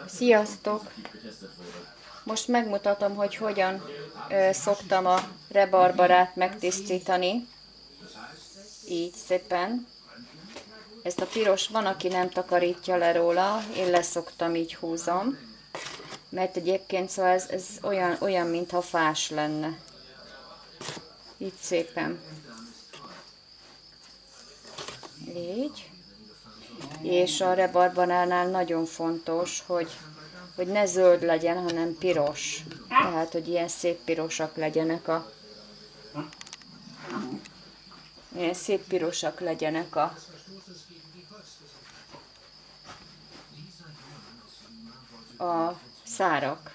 Sziasztok! Most megmutatom, hogy hogyan szoktam a rebarbarát megtisztítani. Így szépen. Ezt a piros, van, aki nem takarítja le róla, én leszoktam, így húzom. Mert egyébként szóval ez olyan, mintha fás lenne. Így szépen. Így. És a rebarbanánál nagyon fontos, hogy ne zöld legyen, hanem piros. Tehát, hogy ilyen szép pirosak legyenek a szárak.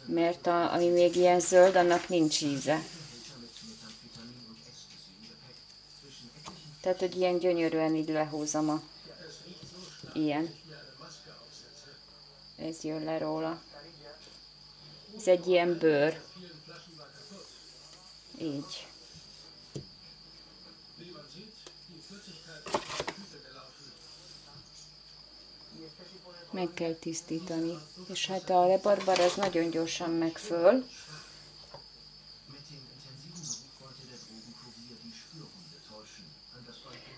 Mert ami még ilyen zöld, annak nincs íze. Tehát, hogy ilyen gyönyörűen így lehúzom ilyen. Ez jön le róla. Ez egy ilyen bőr. Így. Meg kell tisztítani. És hát a rebarbar az nagyon gyorsan megföl.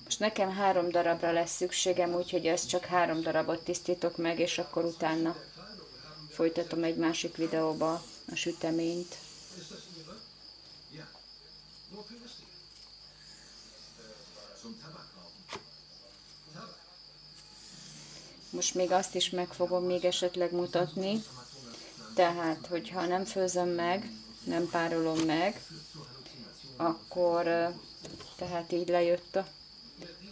Most nekem 3 darabra lesz szükségem, úgyhogy ezt csak 3 darabot tisztítok meg, és akkor utána folytatom egy másik videóba a süteményt. Most még azt is meg fogom még esetleg mutatni. Tehát, hogyha nem főzöm meg, nem párolom meg, akkor tehát így lejött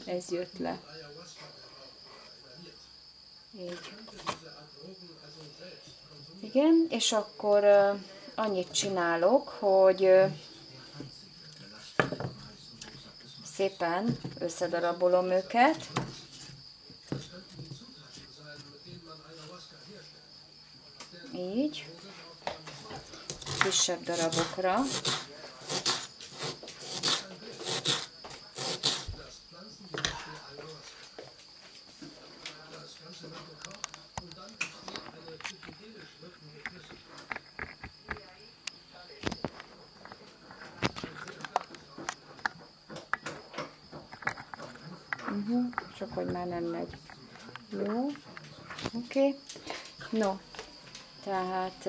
ez jött le. Így. Igen, és akkor annyit csinálok, hogy szépen összedarabolom őket. Így. Kisebb darabokra. Csak hogy már nem megy. Jó. Oké. No. Tehát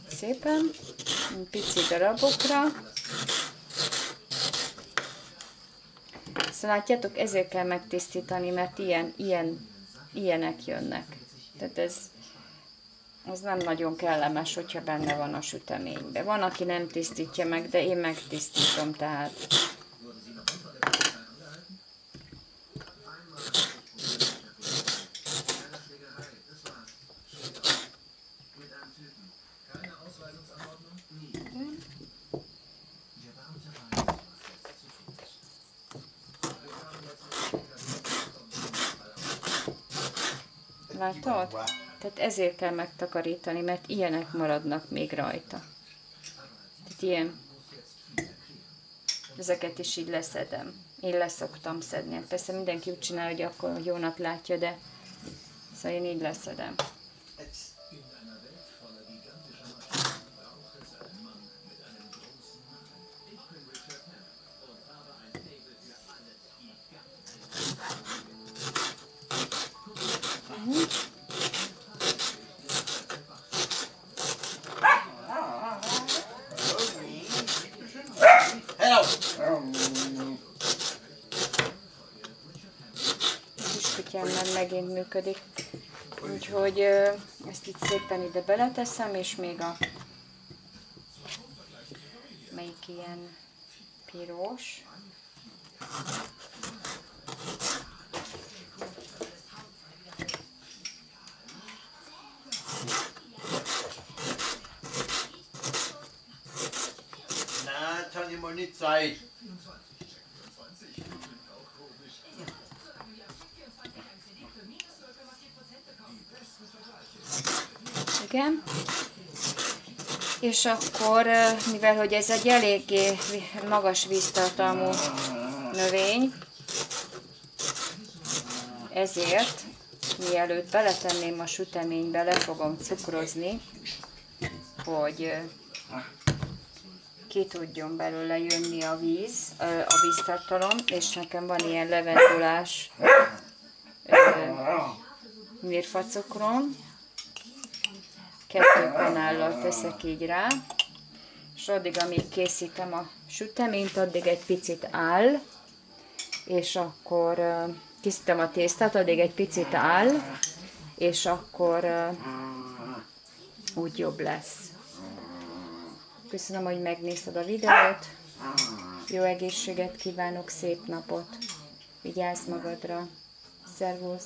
szépen pici darabokra. Szóval látjátok, ezért kell megtisztítani, mert ilyenek jönnek. Tehát az nem nagyon kellemes, hogyha benne van a süteményben. Van, aki nem tisztítja meg, de én megtisztítom, tehát. Látod? Tehát ezért kell megtakarítani, mert ilyenek maradnak még rajta. Tehát ilyen. Ezeket is így leszedem. Én leszoktam szedni. Persze mindenki úgy csinál, hogy akkor jónak látja, de szóval én így leszedem. Kiskutyámmal megint működik. Úgyhogy ezt itt szépen ide beleteszem, és még melyik ilyen piros. Kann ich mal nicht Zeit. Igen. És akkor, mivel hogy ez egy eléggé magas víztartalmú növény, ezért mielőtt beletenném a süteménybe, le fogom cukrozni, hogy ki tudjon belőle jönni a víz, a víztartalom, és nekem van ilyen levendulás mirfacukrom. 2 kanállal teszek így rá, és addig, amíg készítem a süteményt, addig egy picit áll, és akkor készítem a tésztát, addig egy picit áll, és akkor úgy jobb lesz. Köszönöm, hogy megnézted a videót, jó egészséget kívánok, szép napot, vigyázz magadra, szervusz!